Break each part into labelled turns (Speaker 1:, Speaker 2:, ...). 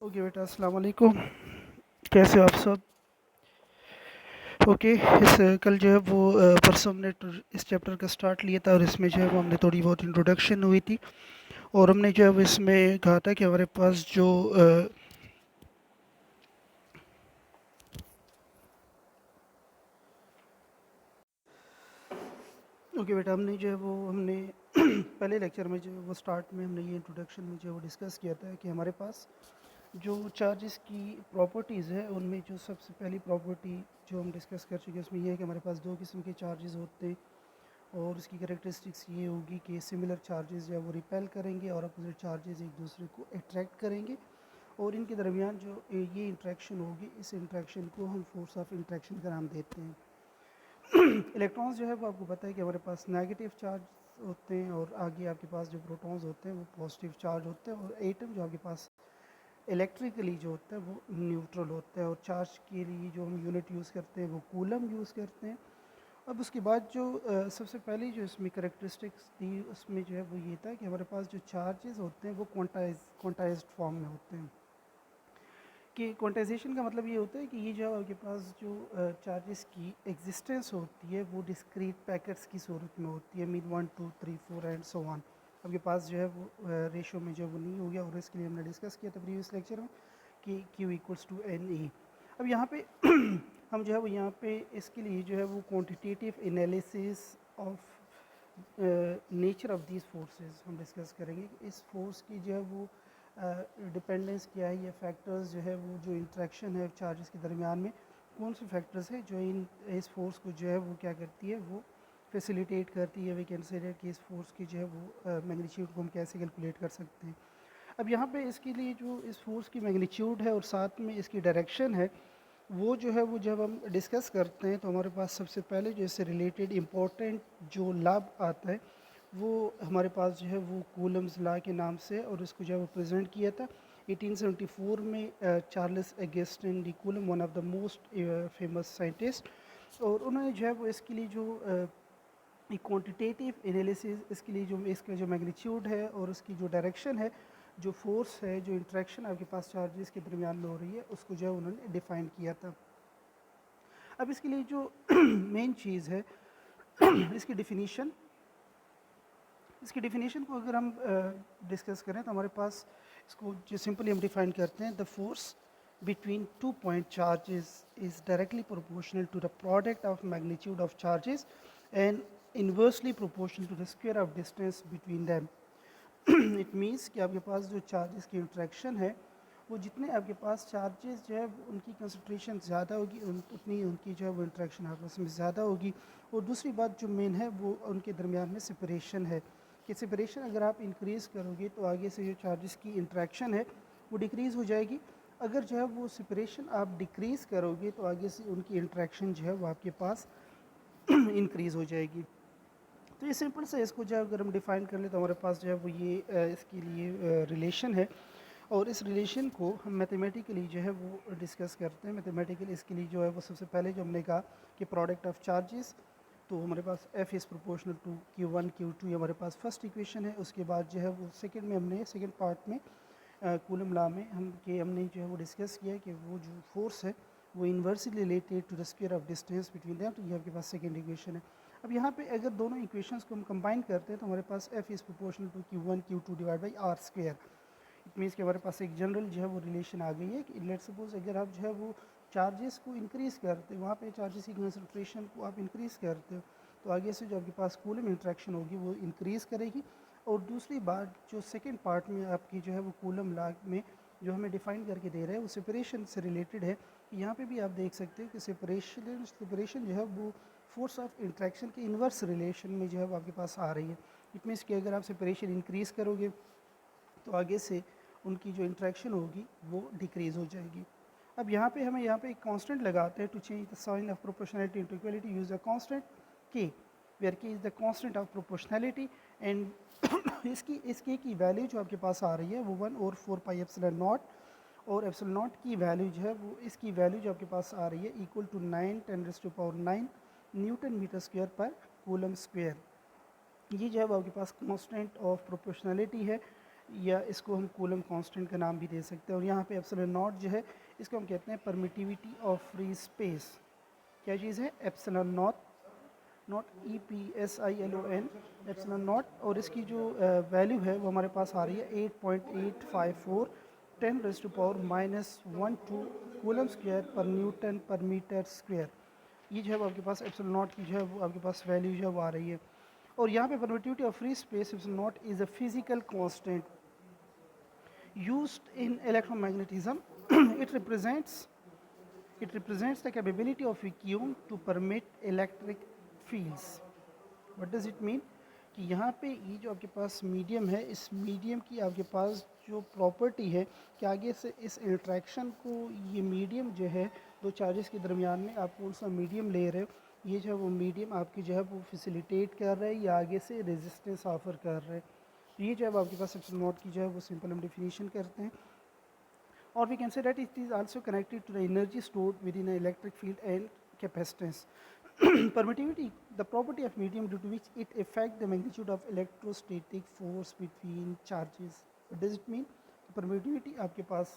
Speaker 1: Okay बेटा, अस्सलाम वालेकुम। कैसे हो आप सब? ओके। कल जो है वो परसों हमने इस चैप्टर का स्टार्ट लिया था और इसमें जो है वो हमने थोड़ी बहुत इंट्रोडक्शन हुई थी और हमने जो है वो इसमें कहा था कि हमारे पास जो ओके बेटा, हमने जो है वो हमने पहले लेक्चर में जो है वो स्टार्ट में हमने ये इंट्रोडक्शन में जो है वो डिस्कस किया था कि हमारे पास जो चार्जेस की प्रॉपर्टीज़ है उनमें जो सबसे पहली प्रॉपर्टी जो हम डिस्कस कर चुके हैं उसमें ये है कि हमारे पास दो किस्म के चार्जेस होते हैं और उसकी कैरेक्टरिस्टिक्स ये होगी कि सिमिलर चार्जेस जो है वो रिपेल करेंगे और अपोजिट चार्जेस एक दूसरे को अट्रैक्ट करेंगे और इनके दरमियान जो ये इंट्रैक्शन होगी इस इंट्रैक्शन को हम फोर्स ऑफ इंट्रैक्शन का नाम देते हैं। इलेक्ट्रॉन्स जो है वो आपको पता है कि हमारे पास नेगेटिव चार्ज होते हैं और आगे आपके पास जो प्रोटॉन्स होते हैं वो पॉजिटिव चार्ज होते हैं और एटम जो आपके पास इलेक्ट्रिकली जो होता है वो न्यूट्रल होता है और चार्ज के लिए जो हम यूनिट यूज़ करते हैं वो कूलम यूज़ करते हैं। अब उसके बाद जो सबसे पहली जो इसमें करेक्टरिस्टिक्स थी उसमें जो है वो ये था कि हमारे पास जो चार्जेस होते हैं वो क्वांटाइज्ड फॉर्म में होते हैं। कि क्वांटाइजेशन का मतलब ये होता है कि ये जो आपके पास जो चार्जेस की एग्जिस्टेंस होती है वो डिस्क्रीट पैकेट्स की सूरत में होती है, मीन 1 2 3 4 एंड सो ऑन। आपके पास जो है वो रेशो में जो वो नहीं हो गया और इसके लिए हमने डिस्कस किया था प्रीवियस लेक्चर में कि Q equals to N E. अब यहाँ पे हम जो है वो यहाँ पे इसके लिए जो है वो quantitative analysis of nature of these forces हम डिस्कस करेंगे कि इस फोर्स की जो है वो डिपेंडेंस क्या है, ये फैक्टर्स जो है वो जो इंट्रैक्शन है चार्जेस के दरमियान में कौन से फैक्टर्स है जो इन इस फोर्स को जो है वो क्या करती है, वो फैसिलिटेट करती है। वी कैन से कि इस फोर्स की जो है वो मैग्नीट्यूड को हम कैसे कैलकुलेट कर सकते हैं। अब यहाँ पे इसके लिए जो इस फोर्स की मैग्नीट्यूड है और साथ में इसकी डायरेक्शन है वो जो है वो जब हम डिस्कस करते हैं तो हमारे पास सबसे पहले जो इससे रिलेटेड इम्पोर्टेंट जो लाभ आता है वो हमारे पास जो है वो कूलम्स लॉ के नाम से और इसको जो है वो प्रेजेंट किया था 1874 में Charles Augustine D coulomb, one of the most famous scientist. और उन्होंने जो है वो इसके लिए जो क्वांटिटेटिव एनालिसिस, इसके लिए जो इसका जो मैग्नीट्यूड है और उसकी जो डायरेक्शन है, जो फोर्स है, जो इंट्रैक्शन आपके पास चार्जेस के दरमियान में हो रही है उसको जो है उन्होंने डिफ़ाइन किया था। अब इसके लिए जो मेन चीज़ है इसकी डिफिनीशन, इसकी डिफिनीशन को अगर हम डिस्कस करें तो हमारे पास इसको जो सिंपली हम डिफाइन करते हैं, the force between 2 point charges is directly proportional to the product of magnitude of charges and inversely proportional to the square of distance between them. It means कि आपके पास जो चार्जेस की इंट्रैक्शन है वो जितने आपके पास चार्जेस जो है उनकी कंसंट्रेशन ज़्यादा होगी उतनी उनकी जो है वो इंट्रैक्शन आपस में ज़्यादा होगी। और दूसरी बात जो मेन है वो उनके दरमियान में सेपरेशन है कि सेपरेशन अगर आप इंक्रीज़ करोगे तो आगे से जो चार्जेस की इंट्रैक्शन है वो डिक्रीज़ हो जाएगी। अगर जो है वो सेपरेशन आप डिक्रीज़ करोगे तो आगे से उनकी इंट्रैक्शन जो है वो आपके पास इंक्रीज़ हो जाएगी। तो ये सिंपल से इसको जो है अगर हम डिफ़ाइन कर ले तो हमारे पास जो है वो ये इसके लिए रिलेशन है और इस रिलेशन को हम मैथमेटिकली जो है वो डिस्कस करते हैं। मैथमेटिकली इसके लिए जो है वो सबसे पहले जो हमने कहा कि प्रोडक्ट ऑफ चार्जेस, तो हमारे पास F is proportional to Q1 Q2, ये हमारे पास फर्स्ट इक्वेशन है। उसके बाद जो है वो सेकंड में हमने सेकंड पार्ट में कूलम लॉ में हमने जो है वो डिस्कस किया कि वो जो फोर्स है वो inversely related to the square of distance between them, तो ये आपके पास सेकंड इक्वेशन है। अब यहाँ पे अगर दोनों इक्वेशंस को हम कंबाइन करते हैं तो हमारे पास F is proportional to Q1 Q2 divide by R square. It means कि हमारे पास एक जनरल जो है वो रिलेशन आ गई है कि लेट सपोज अगर आप जो है वो चार्जेस को इंक्रीज़ करते हो, वहाँ पे चार्जेस की कंसंट्रेशन को आप इंक्रीज़ करते हो तो आगे से जो आपके पास कूलम इंट्रैक्शन होगी वो इंक्रीज़ करेगी। और दूसरी बात जो सेकंड पार्ट में आपकी जो है वो कूलम लॉ में जो हमें डिफ़ाइन करके दे रहे हैं वो सेपरेशन से रिलेटेड है। यहाँ पे भी आप देख सकते हो कि सेपरेशन जो है वो फोर्स ऑफ इंट्रैक्शन के इन्वर्स रिलेशन में जो है वो आपके पास आ रही है। इट मीन्स कि अगर आप सेपरेशन इंक्रीज़ करोगे तो आगे से उनकी जो इंट्रैक्शन होगी वो डिक्रीज़ हो जाएगी। अब यहाँ पे हमें यहाँ पे एक कांस्टेंट लगाते हैं to change the sign of proportionality into equality, use a constant K, where K is the constant of proportionality and इसकी की वैल्यू जो आपके पास आ रही है वो 1 और 4 पाई एप्सिलॉन नॉट, और एप्सिलॉन नॉट की वैल्यू जो है वो इसकी वैल्यू जो आपके पास आ रही है equal to 9 × 10⁻⁹ newton metre square पर कूलम स्क्वायर। ये जो है वो आपके पास कांस्टेंट ऑफ प्रोपोर्शनैलिटी है या इसको हम कूलम कांस्टेंट का नाम भी दे सकते हैं। और यहाँ पे एप्सिलॉन नॉट जो है इसको हम कहते हैं परमिटिविटी ऑफ फ्री स्पेस। क्या चीज़ है? Epsilon not, not EPSILON, epsilon not. और इसकी जो वैल्यू है वो हमारे पास आ रही है 8.854 10⁻⁻² कूलम स्क्वायर पर न्यूटन पर मीटर स्क्वायर। ये जो है वो आपके पास एप्सिलॉन नॉट की जो है वो आपके पास वैल्यू जो है वो आ रही है। और यहाँ पे permittivity of free space epsilon not is a physical constant used in electromagnetism. it represents it represents the capability of vacuum to permit electric fields. What does it mean? कि यहाँ पे ये जो आपके पास मीडियम है, इस मीडियम की आपके पास जो प्रॉपर्टी है कि आगे से इस इंट्रैक्शन को, ये मीडियम जो है दो चार्जेस के दरमियान में आप कौन सा मीडियम ले रहे हो, ये जो है वो मीडियम आपकी जो है वो फैसिलिटेट कर रहा है या आगे से रेजिस्टेंस ऑफर कर रहा है। तो ये जो है आपके पास एप्सिलॉन नॉट की जो है वो सिंपल हम डेफिनेशन करते हैं। और we can say that it is also connected to the energy stored within electric field and capacitance. Permittivity, the property of medium due to which it affects the magnitude of electrostatic force between charges. What does it mean? Permittivity आपके पास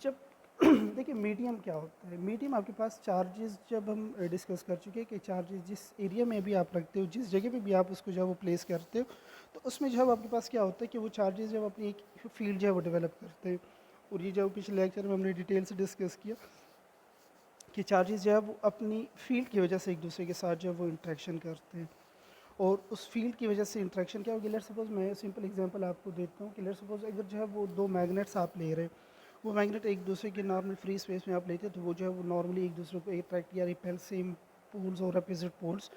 Speaker 1: जब देखिए medium क्या होता है, medium आपके पास charges जब हम discuss कर चुके हैं कि चार्जेस जिस एरिया में भी आप रखते हो, जिस जगह पे भी आप उसको जो है वो प्लेस करते हो, तो उसमें जो है आपके पास क्या होता है कि वो चार्जेस जब अपनी एक फील्ड जो है वो डेवलप करते हैं। और ये जो पिछले लेक्चर में हमने डिटेल से डिस्कस किया कि चार्जेस जो है वो अपनी फील्ड की वजह से एक दूसरे के साथ जो है वो इंट्रैक्शन करते हैं। और उस फील्ड की वजह से इंट्रैक्शन क्या होगी, लेट्स सपोज मैं सिंपल एग्जांपल आपको देता हूँ कि लेट्स सपोज अगर जो है वो दो मैग्नेट्स आप ले रहे हैं, वो मैग्नेट एक दूसरे के नॉर्मल फ्री स्पेस में आप लेते हैं तो वो जो है वो नॉर्मली एक दूसरे को अट्रैक्ट या रिपेल, सेम पोल्स और अपोजिट पोल्स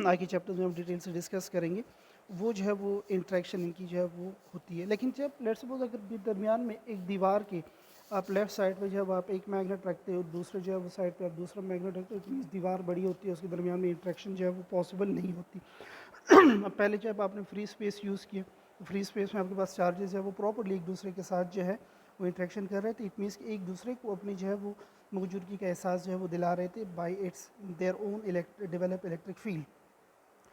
Speaker 1: आगे चैप्टर्स में हम डिटेल से डिस्कस करेंगे। वो जो है वो इंट्रैक्शन इनकी जो है वो होती है। लेकिन जब लेट्स सपोज अगर दरमियान में एक दीवार के आप लेफ़्ट साइड पे जब आप एक मैग्नेट रखते हो, दूसरे जो है वो साइड पे आप दूसरा मैग्नेट रखते हो, तो मीन्स दीवार बड़ी होती है, उसके दरमियान में इंट्रैक्शन जो है वो पॉसिबल नहीं होती। अब पहले जब आपने फ्री स्पेस यूज़ किया, तो फ्री स्पेस में आपके पास चार्जेस है वो प्रॉपर्ली एक दूसरे के साथ जो है वो इंट्रैक्शन कर रहे थे। इट मीन्स कि एक दूसरे को अपनी जो है वो मौजूदगी का एहसास जो है वो दिला रहे थे by its their own develop electric field.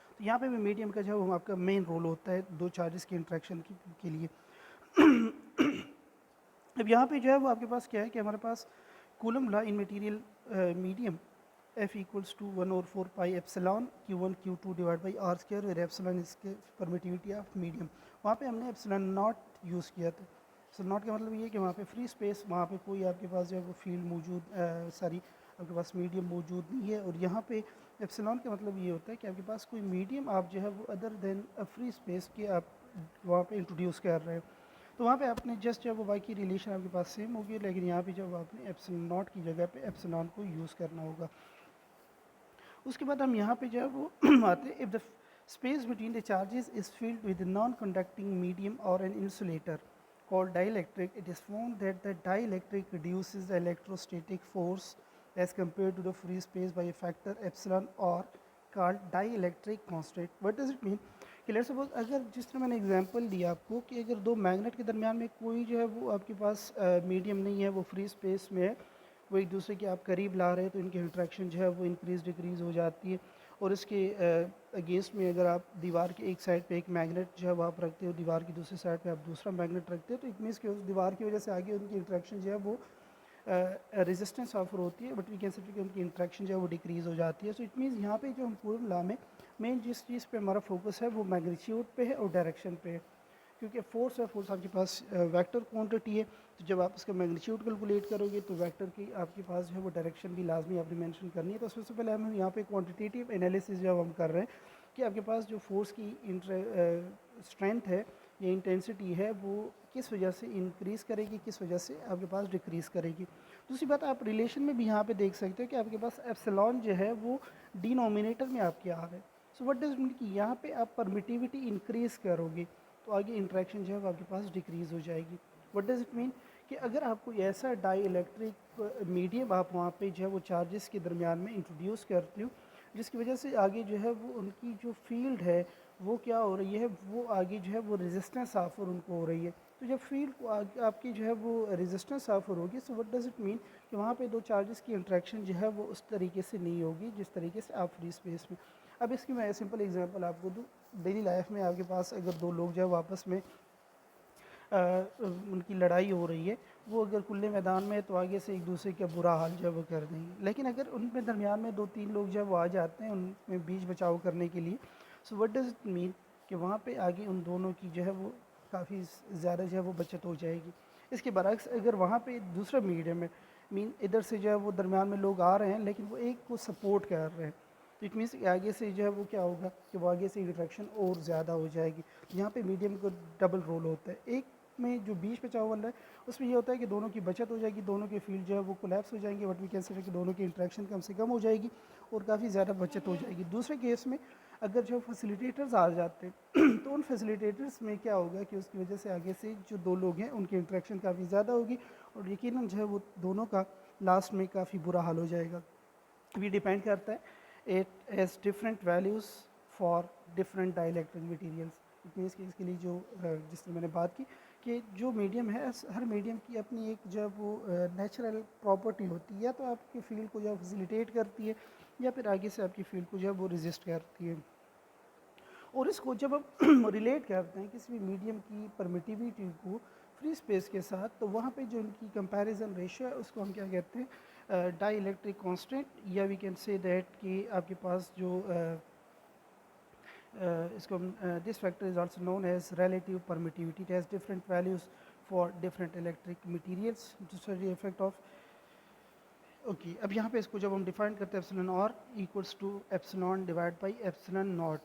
Speaker 1: तो यहाँ पे भी मीडियम का जो है वो आपका मेन रोल होता है दो चार्जेस के इंट्रैक्शन के लिए। अब यहाँ पे जो है वो आपके पास क्या है कि हमारे पास Coulomb law in material medium F equals to 1/4 pi epsilon Q1 Q2 divide by R square, where epsilon इसके परमिटिविटी ऑफ मीडियम। वहाँ पे हमने एप्सिलॉन नॉट यूज़ किया था। एप्सिलॉन नॉट का मतलब ये है कि वहाँ पे फ्री स्पेस, वहाँ पे कोई आपके पास जो है वो फील्ड मौजूद, सॉरी आपके पास मीडियम मौजूद नहीं है। और यहाँ पे एप्सिलॉन का मतलब ये होता है कि आपके पास कोई मीडियम आप जो है वो अदर देन फ्री स्पेस के आप वहाँ पे इंट्रोड्यूस कर रहे हो। तो वहाँ पे आपने जस्ट जो है वो बाकी रिलेशन आपके पास सेम होगी, लेकिन यहाँ पे जब आपने एप्सिलॉन नॉट की जगह पे एप्सिलॉन को यूज़ करना होगा। उसके बाद हम यहाँ पे जो है वो आते हैं, if the space between the charges is filled with non conducting medium और an insulator called dielectric, it is found that the dielectric reduces the electrostatic force as compared to the free space by a factor epsilon, or called dielectric constant. What does it mean? कि let's suppose अगर जिस तरह मैंने example दिया आपको कि अगर दो मैग्नेट के दरमियान में कोई जो है वो आपके पास मीडियम नहीं है, वो फ्री स्पेस में है, वो एक दूसरे के आप करीब ला रहे हैं, तो इनकी इंट्रैक्शन जो है वो इंक्रीज़ डिक्रीज़ हो जाती है। और इसके अगेंस्ट में अगर आप दीवार के एक साइड पे एक मैग्नेट जो है वो आप रखते हो, दीवार की दूसरी साइड पे आप दूसरा मैग्नेट रखते हो, तो इट मीन्स कि उस दीवार की वजह से आगे उनकी इंट्रैक्शन जो है वो रेजिस्टेंस ऑफर होती है, बट वी कैन से कि उनकी इंट्रैक्शन जो है वो डिक्रीज़ हो जाती है। सो इट मीन्स यहाँ पे जो हम पूरे लॉ में मेन जिस चीज़ पे हमारा फोकस है वो मैग्नीट्यूड पे है और डायरेक्शन पे है, क्योंकि फोर्स है, फोर्स आपके पास वेक्टर क्वांटिटी है, तो जब आप इसका मैग्नीट्यूड कैलकुलेट करोगे तो वेक्टर की आपके पास जो है वो डायरेक्शन भी लाजमी आपने मेंशन करनी है। तो सबसे पहले हम यहाँ पे क्वांटिटेटिव एनालिसिस जब हम कर रहे हैं कि आपके पास जो फोर्स की स्ट्रेंथ है या इंटेंसिटी है वो किस वजह से इंक्रीज़ करेगी, किस वजह से आपके पास डिक्रीज़ करेगी। दूसरी बात आप रिलेशन में भी यहाँ पे देख सकते हो कि आपके पास एप्सिलॉन जो है वो डिनोमिनेटर में आपके आ रहा है। सो व्हाट डज मीन कि यहाँ पे आप परमिटिविटी इंक्रीज़ करोगे तो आगे इंट्रैक्शन जो है वो आपके पास डिक्रीज़ हो जाएगी। व्हाट डज इट मीन कि अगर आप कोई ऐसा डाई इलेक्ट्रिक मीडियम आप वहाँ पे जो है वो चार्जेस के दरमियान में इंट्रोड्यूस करते हो, जिसकी वजह से आगे जो है वो उनकी जो फील्ड है वो क्या हो रही है, वो आगे जो है वो रेजिस्टेंस ऑफर उनको हो रही है। तो जब फील्ड को आपकी जो है वो रेजिस्टेंस ऑफर होगी, so what does it mean कि वहाँ पे दो चार्जेस की इंट्रैक्शन जो है वो उस तरीके से नहीं होगी जिस तरीके से आप फ्री स्पेस में। अब इसकी मैं सिंपल एग्जांपल आपको दूँ, डेली लाइफ में आपके पास अगर दो लोग जो है आपस में उनकी लड़ाई हो रही है, वो अगर खुले मैदान में है तो आगे से एक दूसरे का बुरा हाल जो है वो कर देंगे। लेकिन अगर उनमें दरमियान में 2-3 लोग जो है वो आ जाते हैं उनमें बीच बचाव करने के लिए, so what does it mean कि वहाँ पे आगे उन दोनों की जो है वो काफ़ी ज़्यादा जो है वो बचत हो जाएगी। इसके बरक्स अगर वहाँ पे दूसरा मीडियम है, मीन इधर से जो है वो दरमियान में लोग आ रहे हैं लेकिन वो एक को सपोर्ट कर रहे हैं, तो इट मीन्स आगे से जो है वो क्या होगा कि वो आगे से इंट्रैक्शन और ज़्यादा हो जाएगी। यहाँ पे मीडियम का डबल रोल होता है। एक में जो बीच बचाव वाला है उसमें ये होता है कि दोनों की बचत हो जाएगी, दोनों के फील्ड जो है वो कोलैप्स हो जाएंगे, बट वी कैन से कि दोनों की इंट्रैक्शन कम से कम हो जाएगी और काफ़ी ज़्यादा बचत हो जाएगी। दूसरे केस में अगर जो फैसिलिटेटर्स आ जाते हैं तो उन फैसिलिटेटर्स में क्या होगा कि उसकी वजह से आगे से जो दो लोग हैं उनकी इंट्रैक्शन काफ़ी ज़्यादा होगी और यकीनन जो है वो दोनों का लास्ट में काफ़ी बुरा हाल हो जाएगा। भी डिपेंड करता है, it has different values for different dielectric materials. It means कि इसके लिए जो जिससे मैंने बात की कि जो मीडियम है हर मीडियम की अपनी एक जो वो नेचुरल प्रॉपर्टी होती है, या तो आपकी फील्ड को जो फैसिलिटेट करती है या फिर आगे से आपकी फील्ड को जो है वो रेजिस्ट करती है। और इसको जब हम रिलेट करते हैं किसी भी मीडियम की परमिटिविटी को फ्री स्पेस के साथ, तो वहाँ पे जो इनकी कंपैरिजन रेशियो है उसको हम क्या कहते हैं, डाई इलेक्ट्रिक कॉन्स्टेंट, या वी कैन से दैट कि आपके पास जो इसको this factor is also known as relative permittivity. It has different values for different electric materials to the effect of okay. अब यहाँ पे इसको जब हम डिफाइन करते हैं epsilon R equals to epsilon divide by epsilon naught,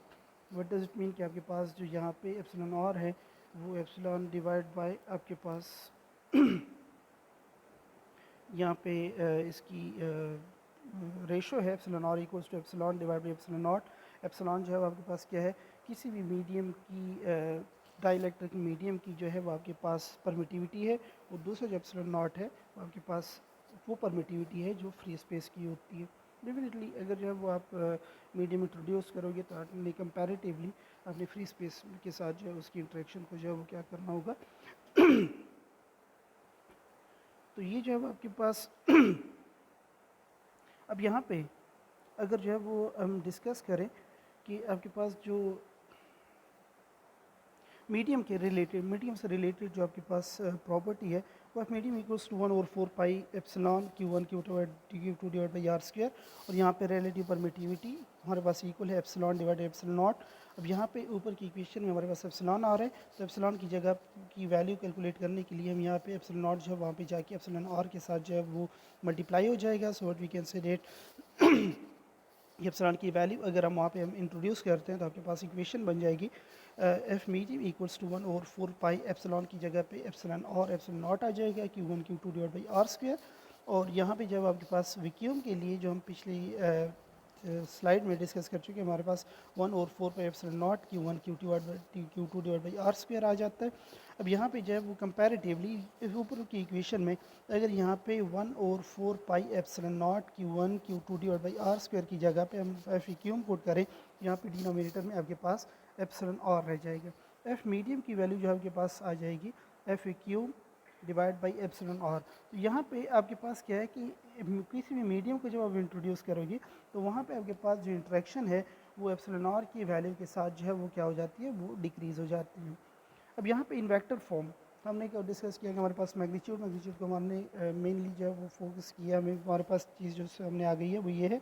Speaker 1: what does it mean कि आपके पास जो यहाँ पे एप्सिलॉन आर है वो एप्सिलॉन डिवाइड बाय आपके पास यहाँ पे इसकी रेशो है epsilon R equals to epsilon divide by epsilon naught. Epsilon जो है वो आपके पास क्या है, किसी भी मीडियम की डाइलेक्ट्रिक मीडियम की जो है वो आपके पास परमिटिविटी है, और दूसरा जो एप्सिलॉन नॉट है वो आपके पास वो परमिटिविटी है जो फ्री स्पेस की होती है। डेफिनेटली अगर जो है वो आप मीडियम इंट्रोड्यूस करोगे तो आपने कंपैरेटिवली अपने फ्री स्पेस के साथ जो है उसकी इंट्रैक्शन को जो है वो क्या करना होगा तो ये जो है वो आपके पास अब यहाँ पे अगर जो है वो हम डिस्कस करें कि आपके पास जो मीडियम से रिलेटेड जो आपके पास प्रॉपर्टी है वो आप medium equals to 1/4 pi epsilon Q1 Q2 divide by R square, और यहाँ पे रिलेटिव परमिटिविटी हमारे पास इक्वल है एप्सिलॉन डिवाइड एप्सिलॉन नॉट। अब यहाँ पे ऊपर की इक्वेशन में हमारे पास एप्सिलॉन आ रहा है, तो एप्सिलॉन की जगह की वैल्यू कैलकुलेट करने के लिए हम यहाँ पे एप्सिलॉन नॉट जो है वहाँ पे जाके एप्सिलॉन आर के साथ जो है वो मल्टीप्लाई हो जाएगा। So what we can say that epsilon की वैल्यू अगर हम वहाँ पे हम इंट्रोड्यूस करते हैं तो आपके पास इक्वेशन बन जाएगी F medium equals to 1/4 pi epsilon की जगह पे एप्सिलॉन और एप्सिलॉन नॉट आ जाएगा Q1 Q2 divide by R square. और यहाँ पे जब आपके पास वैक्यूम के लिए जो हम पिछली स्लाइड में डिस्कस कर चुके हैं, हमारे पास 1/4 pi epsilon nought Q2 divide by R square आ जाता है। अब यहाँ पे जो है वो कंपैरेटिवली ऊपर की इक्वेशन में अगर यहाँ पे 1/4 pi epsilon naught Q1 Q2 divide by R square की जगह पे हम एफ क्यूम पुट करें, यहाँ पे डिनोमिनेटर में आपके पास एप्सिलॉन आर रह जाएगा। एफ मीडियम की वैल्यू जो आपके पास आ जाएगी एफ क्यूम डिवाइड बाई एप्सिलॉन आर। तो यहाँ पे आपके पास क्या है कि किसी भी मीडियम को जब आप इंट्रोड्यूस करोगे तो वहाँ पे आपके पास जो इंट्रैक्शन है वो एप्सिलॉन आर की वैल्यू के साथ जो है वो क्या हो जाती है, वो डिक्रीज़ हो जाती है। अब यहाँ पे इन वेक्टर फॉर्म हमने क्या डिस्कस किया कि हमारे पास मैग्नीट्यूड को हमने मेनली जो है वो फोकस किया, हमारे पास चीज़ जो सामने आ गई है वो ये है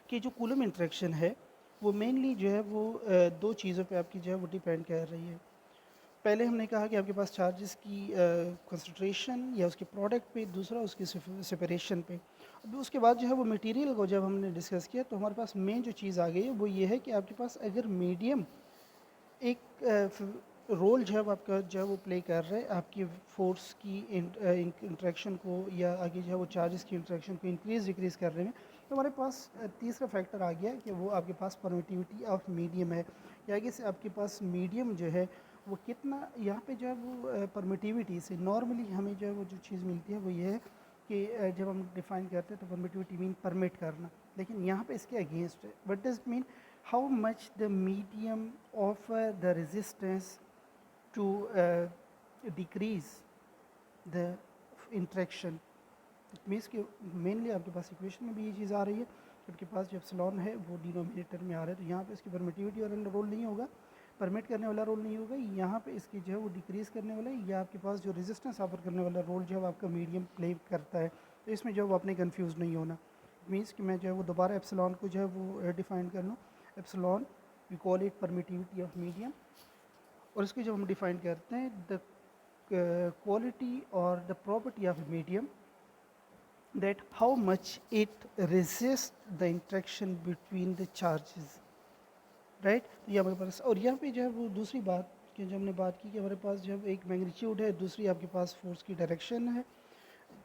Speaker 1: कि जो कूलम इंट्रैक्शन है वो मेनली जो है वो दो चीज़ों पे आपकी जो है वो डिपेंड कर रही है। पहले हमने कहा कि आपके पास चार्जेस की कंसंट्रेशन या उसके प्रोडक्ट पे, दूसरा उसकी सेपरेशन पे। अभी उसके बाद जो है वो मटेरियल को जब हमने डिस्कस किया तो हमारे पास मेन जो चीज़ आ गई है वो ये है कि आपके पास अगर मीडियम एक रोल जो है वो आपका जो है वो प्ले कर रहा है आपकी फोर्स की इंट्रैक्शन को या आगे जो है वो चार्जेस की इंट्रैक्शन को इंक्रीज डिक्रीज कर रहे हैं, तो हमारे पास तीसरा फैक्टर आ गया कि वो आपके पास परमिटिविटी ऑफ मीडियम है, या आगे से आपके पास मीडियम जो है वो कितना यहाँ पे जो है वो परमिटिविटी से नॉर्मली हमें जो है वो जो चीज़ मिलती है वो ये है कि जब हम डिफाइन करते हैं तो परमिटिविटी मीन परमिट करना, लेकिन यहाँ पे इसके अगेंस्ट है। What does mean how much the medium offer the resistance to decrease the interaction। It means कि मेनली आपके पास इक्वेशन में भी ये चीज़ आ रही है कि आपके पास जो एप्सिलॉन है वो डिनोमिनेटर में आ रहा है, तो यहाँ पे इसकी परमिटिविटी और रोल नहीं होगा, परमिट करने वाला रोल नहीं होगा, यहाँ पे इसकी जो है वो डिक्रीज़ करने वाला है, या आपके पास जो रेजिस्टेंस ऑफर करने वाला रोल जो है आपका मीडियम प्ले करता है। तो इसमें जो है वो आपने कन्फ्यूज़ नहीं होना। मीन्स कि मैं जो है वो दोबारा एप्सिलॉन को जो है वो डिफ़ाइन कर लूँ। Epsilon we call it permittivity of medium, और इसकी जब हम डिफ़ाइन करते हैं द क्वालिटी और the property of medium, that how much it resists the interaction between the charges, right. तो ये हमारे पास, और यहाँ पे जो है वो दूसरी बात कि जो हमने बात की कि हमारे पास जो है एक मैग्नीट्यूड है, दूसरी आपके पास फोर्स की डायरेक्शन है।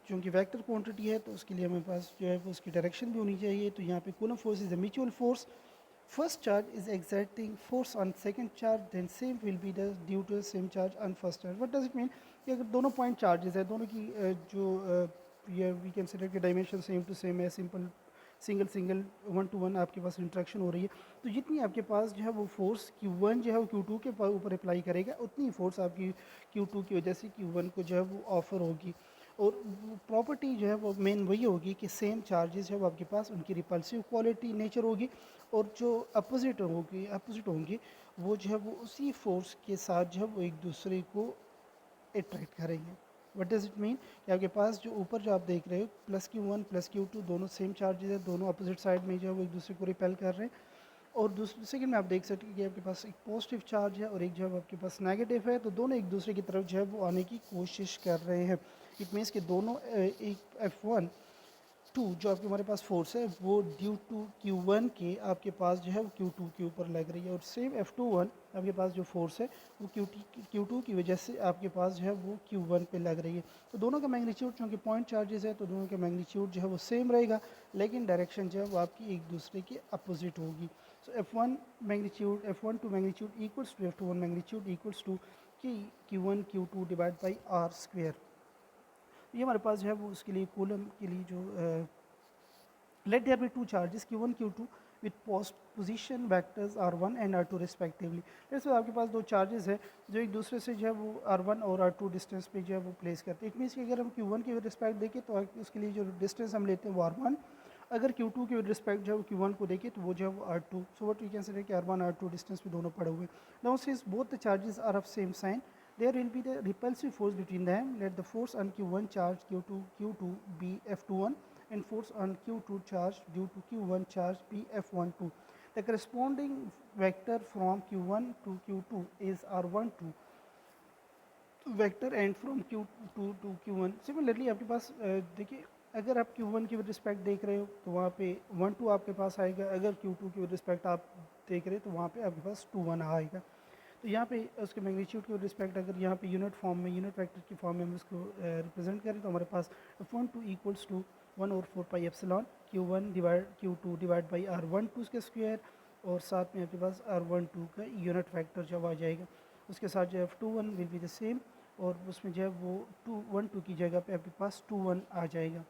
Speaker 1: चूँकि वेक्टर क्वांटिटी है तो उसके लिए हमारे पास जो है वो उसकी डायरेक्शन भी होनी चाहिए। तो यहाँ पे Coulomb force is a mutual force, first charge is exerting force on second charge, then same will be the due to same charge on first charge. What does it mean कि अगर दोनों point charges है, दोनों की जो ये we consider के dimension same to same है, simple single single one two one आपके पास इंट्रैक्शन हो रही है, तो जितनी आपके पास जो है वो फोर्स Q1 जो है वो Q2 के ऊपर अप्लाई करेगा, उतनी फोर्स आपकी Q2 की वजह से Q1 को जो है वो ऑफर होगी। और प्रॉपर्टी जो है वो मेन वही होगी कि सेम चार्जेस है वो आपके पास, उनकी रिपल्सिव क्वालिटी नेचर होगी, और जो अपोजिट होंगी वो जो है वो उसी फोर्स के साथ जो है वो एक दूसरे को अट्रैक्ट करेंगे। व्हाट डज इट मीन कि आपके पास जो ऊपर जो आप देख रहे हो +Q1 +Q2 दोनों सेम चार्जेस है, दोनों अपोजिट साइड में जो है वो एक दूसरे को रिपेल कर रहे हैं। और दूसरे सेकंड में आप देख सकते हैं कि आपके पास एक पॉजिटिव चार्ज है और एक जो है आपके पास नेगेटिव है, तो दोनों एक दूसरे की तरफ जो है वो आने की कोशिश कर रहे हैं। इट मीन्स कि दोनों एक F1 2 जो आपके हमारे पास फोर्स है वो ड्यू टू Q1 के आपके पास जो है वो Q2 के ऊपर लग रही है, और सेम F21 आपके पास जो फोर्स है वो Q2 की वजह से आपके पास जो है वो Q1 पे लग रही है। तो दोनों का मैग्नीट्यूड चूँकि पॉइंट चार्जेस है तो दोनों का मैग्नीट्यूड जो है वो सेम रहेगा, लेकिन डायरेक्शन जो है वो आपकी एक दूसरे के अपोजिट होगी। So F1 magnitude F12 magnitude equals to F21 magnitude equals to कि Q1 Q2 divide by R square. ये हमारे पास जो है वो उसके लिए कूलम के लिए जो let there be two charges Q1 Q2 with post position vectors R1 and R2 respectively. जैसे आपके पास दो चार्जेस है जो एक दूसरे से जो है वो R1 और R2 डिस्टेंस पे जो है वो प्लेस करते हैं। इट मीन्स कि अगर हम Q1 के रिस्पेक्ट देखें तो उसके लिए जो डिस्टेंस हम लेते हैं वो R1, अगर Q2 के रिस्पेक्ट जो है वो Q1 को देखें तो वो जो है वो R2। So what we can से कि R1 R2 डिस्टेंस पे दोनों पड़े हुए। Now since both the charges are of same sign, there will be the repulsive force between them. Let the force on Q1 charge Q2 be F21 and force on Q2 charge due to Q1 charge be F12. The corresponding vector from Q1 to Q2 is R12 vector and from Q2 to Q1. Similarly आपके पास देखिए अगर आप Q1 की respect देख रहे हो तो वहाँ पे 1 2 आपके पास आएगा, अगर Q2 की रिस्पेक्ट आप देख रहे हो तो वहाँ पे आपके पास 2 1 आएगा। तो यहाँ पे उसके मैग्नीट्यूड के रिस्पेक्ट अगर यहाँ पे यूनिट फॉर्म में यूनिट वेक्टर की फॉर्म में हम इसको रिप्रेजेंट करें तो हमारे पास F12 equals to 1/4 pi epsilon Q1 divide Q2 divide by R12 के स्क्वायर, और साथ में आपके पास R12 का यूनिट वेक्टर जब आ जाएगा, उसके साथ जो F21 will be the same, और उसमें जो है वो 2 1 2 की जगह पे आपके पास 2 1 आ जाएगा।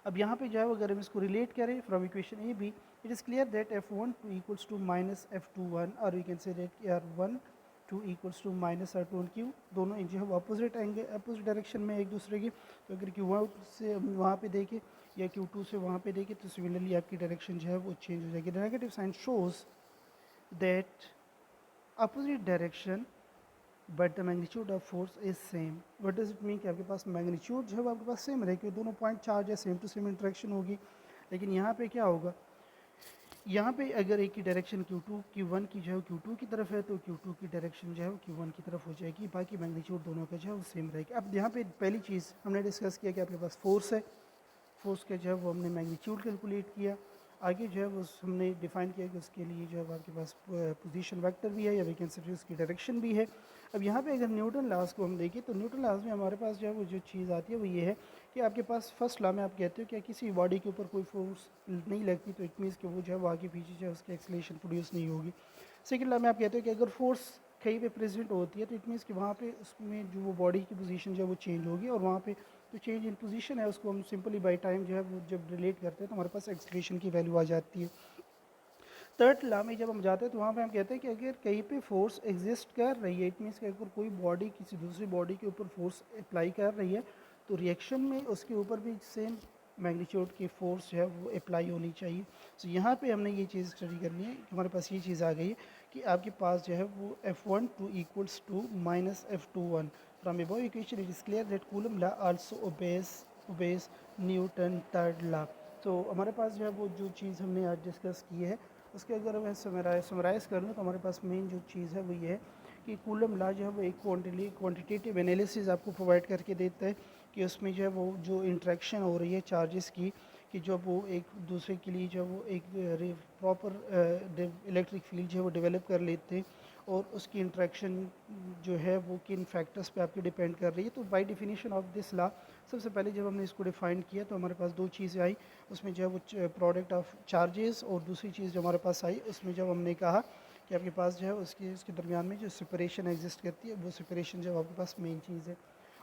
Speaker 1: अब यहाँ पे जो है अगर हम इसको रिलेट करें from equation A B, it is clear that F12 equals to minus F21 और we can say that R12 equals to minus R2Q, दोनों जो है वो अपोजिट आएंगे, अपोजिट डायरेक्शन में एक दूसरे की। तो अगर Q1 से हम वहाँ पे देखें या Q2 से वहाँ पे देखें तो सिमिलरली आपकी डायरेक्शन जो है वो चेंज हो जाएगी। Negative sign shows that opposite direction but the magnitude of force is same. What does it mean कि आपके पास मैग्नीट्यूड जो है वो आपके पास सेम रहे, क्योंकि दोनों पॉइंट चार्ज है, सेम टू सेम इंटरेक्शन होगी। लेकिन यहाँ पे क्या होगा, यहाँ पे अगर एक की डायरेक्शन Q1 की जो है Q2 की तरफ है तो Q2 की डायरेक्शन जो है वो Q1 की तरफ हो जाएगी, बाकी मैग्नीट्यूड दोनों का जो है वो सेम रहेगा। अब यहाँ पे पहली चीज़ हमने डिस्कस किया कि आपके पास फोर्स है, फोर्स का जो है वो हमने मैग्नीट्यूड कैलकुलेट किया। आगे जो है वो हमने डिफाइन किया कि उसके लिए जो है आपके पास पोजीशन वेक्टर भी है या वी कैन से उसकी डायरेक्शन भी है। अब यहाँ पे अगर न्यूटन लॉज को हम देखें तो न्यूटन लॉज में हमारे पास जो है वो जो चीज़ आती है वो ये है कि आपके पास फर्स्ट लॉ में आप कहते हो कि किसी बॉडी के ऊपर कोई फोर्स नहीं लगती तो इट मीन्स कि वो जो है वो आगे पीछे जो है उसकी एक्सलेशन प्रोड्यूस नहीं होगी। सेकेंड लॉ में आप कहते हो कि अगर फोर्स कहीं पे प्रेजेंट होती है तो इट मीन्स कि वहाँ पे उसमें जो वो बॉडी की पोजीशन जो है वो चेंज होगी, और वहाँ पे जो चेंज इन पोजीशन है उसको हम सिंपली बाय टाइम जो है वो जब रिलेट करते हैं तो हमारे पास एक्सलेशन की वैल्यू आ जाती है। थर्ड लॉ में जब हम जाते हैं तो वहाँ पे हम कहते हैं कि अगर कहीं पे फोर्स एग्जिस्ट कर रही है, इट मीन्स कि अगर कोई बॉडी किसी दूसरी बॉडी के ऊपर फोर्स अप्लाई कर रही है तो रिएक्शन में उसके ऊपर भी सेम मैग्नीट्यूड की फोर्स जो है वो अप्लाई होनी चाहिए। सो यहाँ पे हमने ये चीज़ स्टडी करनी है कि हमारे पास ये चीज़ आ गई है कि आपके पास जो है वो F12 equals to minus F21 from above equation it is clear that Coulomb law also obeys Newton third law. तो हमारे पास जो है वो जो चीज़ हमने आज डिस्कस की है उसके अगर मैं समराइज़ कर लूँ तो हमारे पास मेन जो चीज़ है वो ये है कि कूलम लॉ जो है वो एक क्वांटिटेटिव एनालिसिस आपको प्रोवाइड करके देता है कि उसमें जो है वो जो इंट्रैक्शन हो रही है चार्जेस की कि जब वो एक दूसरे के लिए जब वो एक प्रॉपर इलेक्ट्रिक फील्ड जो है वो डेवलप कर लेते हैं और उसकी इंट्रैक्शन जो है वो किन फैक्टर्स पे आपके डिपेंड कर रही है। तो by definition of this law सबसे पहले जब हमने इसको डिफाइन किया तो हमारे पास दो चीज़ें आई, उसमें जो है वो प्रोडक्ट ऑफ चार्जेस, और दूसरी चीज़ जो हमारे पास आई उसमें जब हमने कहा कि आपके पास जो है उसके दरमियान में जो सेपरेशन एग्जिस्ट करती है वो सेपरेशन जो आपके पास मेन चीज़ है।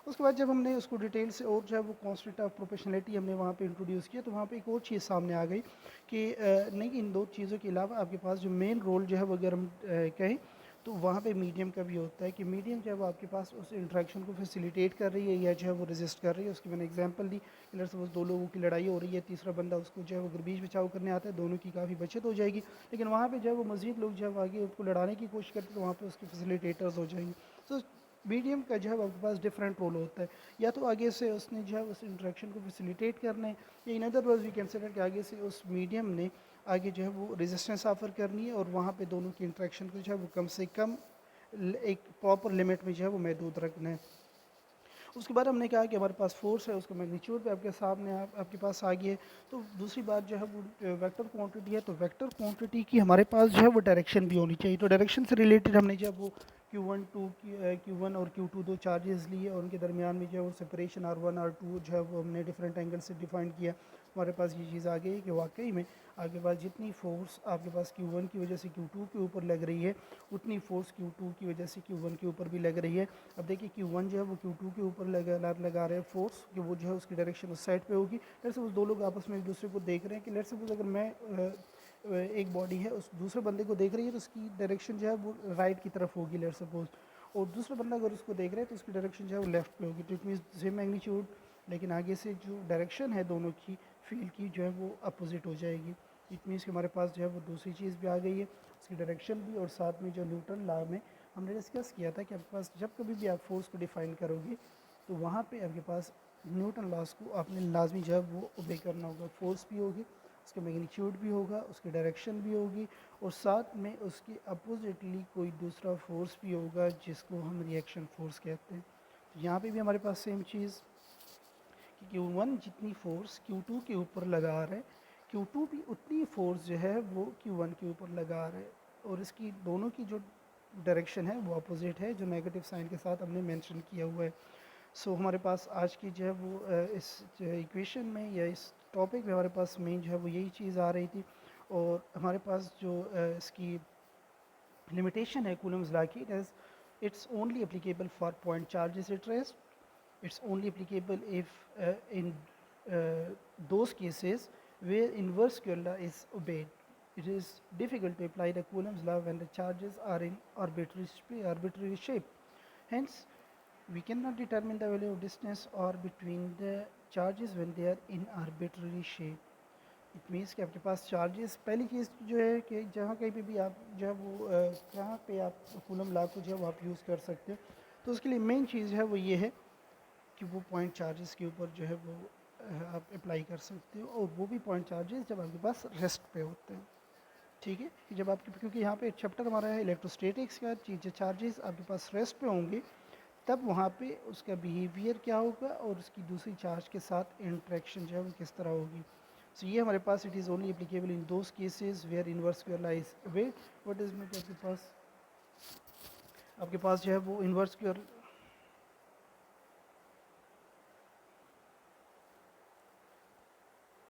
Speaker 1: उसके बाद जब हमने उसको डिटेल से और जो है वो कॉन्सेप्ट ऑफ प्रोपोर्शनैलिटी हमने वहाँ पे इंट्रोड्यूस किया तो वहाँ पे एक और चीज़ सामने आ गई कि नहीं, इन दो चीज़ों के अलावा आपके पास जो मेन रोल जो है वो अगर हम कहें तो वहाँ पे मीडियम का भी होता है कि मीडियम जो है वो आपके पास उस इंट्रैक्शन को फैसिलिटेट कर रही है या जो है वो रेजिस्ट कर रही है। उसकी मैंने एग्जांपल दी कि लेट्स सपोज दो लोगों की लड़ाई हो रही है, तीसरा बंदा उसको जो है वो अगर बीच बचाव करने आता है, दोनों की काफ़ी बचत हो जाएगी, लेकिन वहाँ पे जो है वो मज़ीद लोग जो है वो आगे उसको लड़ाने की कोशिश करते हैं तो वहाँ पे उसके फैसिलिटेटर्स हो जाएंगे। तो मीडियम का जो है वो आपके पास डिफरेंट रोल होता है, या तो आगे से उसने जो है उस इंट्रैक्शन को फैसिलिटेट करना है, या in other words we consider कि आगे से उस मीडियम ने आगे जो है वो रेजिस्टेंस ऑफर करनी है और वहाँ पे दोनों की इंट्रैक्शन को जो है वो कम से कम एक प्रॉपर लिमिट में जो है वो महदूद रखना है। उसके बाद हमने कहा कि हमारे पास फोर्स है, उसका मैग्नीट्यूड भी आपके सामने आपके पास आ गई है। तो दूसरी बात जो है वो वेक्टर क्वांटिटी है, तो वेक्टर क्वांटिटी की हमारे पास जो है वो डायरेक्शन भी होनी चाहिए। तो डायरेक्शन से रिलेटेड हमने जब वो Q1 और Q2 दो चार्जेस लिए और उनके दरमियान में जो है वो सेपरेशन R1 R2 जो है वो हमने डिफरेंट एंगल से डिफाइन किया। हमारे पास ये चीज़ आ गई कि वाकई में आपके पास जितनी फोर्स आपके पास Q1 की वजह से Q2 के ऊपर लग रही है उतनी फोर्स Q2 की वजह से Q1 के ऊपर भी लग रही है। अब देखिए Q1 जो है वो Q2 के ऊपर लगा रहे हैं फोर्स कि वो जो है उसकी डायरेक्शन उस साइड पे होगी। लेट्स सपोज दो लोग आपस में एक दूसरे को देख रहे हैं कि लेट्स सपोज अगर मैं एक बॉडी है उस दूसरे बंदे को देख रही है तो उसकी डायरेक्शन जो है वो राइट की तरफ होगी लेट्स सपोज, और दूसरा बंदा अगर उसको देख रहा है तो उसकी डायरेक्शन जो है वो लेफ्ट पे होगी। तो इट मीन्स सेम मैग्नीट्यूड, लेकिन आगे से जो डायरेक्शन है दोनों की फील्ड की जो है वो अपोजिट हो जाएगी। इट मीन्स कि हमारे पास जो है वो दूसरी चीज़ भी आ गई है, उसकी डायरेक्शन भी, और साथ में जो न्यूटन लॉ में हमने डिस्कस किया था कि आपके पास जब कभी भी आप फोर्स को डिफाइन करोगे तो वहाँ पे आपके पास न्यूटन लॉस को आपने लाजमी जो है वो ओबे करना होगा। फोर्स भी होगी, उसके मैग्नीट्यूड भी होगा, उसकी डायरेक्शन भी होगी, और साथ में उसकी अपोजिटली कोई दूसरा फोर्स भी होगा जिसको हम रिएक्शन फोर्स कहते हैं। तो यहाँ पे भी हमारे पास सेम चीज़ कि Q1 जितनी फोर्स Q2 के ऊपर लगा रहा है Q2 भी उतनी फोर्स जो है वो Q1 के ऊपर लगा रहा है, और इसकी दोनों की जो डायरेक्शन है वो अपोजिट है जो नेगेटिव साइन के साथ हमने मेंशन किया हुआ है। सो हमारे पास आज की जो है वो इस इक्वेशन में या इस टॉपिक में हमारे पास मेन जो है वो यही चीज़ आ रही थी, और हमारे पास जो इसकी लिमिटेशन है कूलम्स लॉ की, it's only applicable for point charges at rest, it's only applicable if in those cases where inverse Coulomb law is obeyed. It is difficult to apply the Coulomb's law when the charges are in arbitrary shape. Hence, we cannot determine the value of distance or between the charges when they are in arbitrary shape. It means कि आपके पास charges, पहली चीज़ जो है कि जहाँ कहीं पे भी आप जो है वो जहाँ पे आप कूलम लॉ को जो है वो आप यूज़ कर सकते हो, तो उसके लिए मेन चीज़ है वो ये है कि वो पॉइंट चार्जेस के ऊपर जो है वो आप अप्लाई कर सकते हो, और वो भी पॉइंट चार्जेस जब आपके पास रेस्ट पे होते हैं। ठीक है कि जब आपके, क्योंकि यहाँ पे चैप्टर हमारा है इलेक्ट्रोस्टैटिक्स का, चीज़ें चार्जेस आपके पास रेस्ट पे होंगे तब वहाँ पे उसका बिहेवियर क्या होगा और उसकी दूसरी चार्ज के साथ इंट्रैक्शन जो है वो किस तरह होगी। सो ये हमारे पास it is only applicable in those cases where inverse square law is away. What is mean आपके पास जो है वो इनवर्स स्क्वायर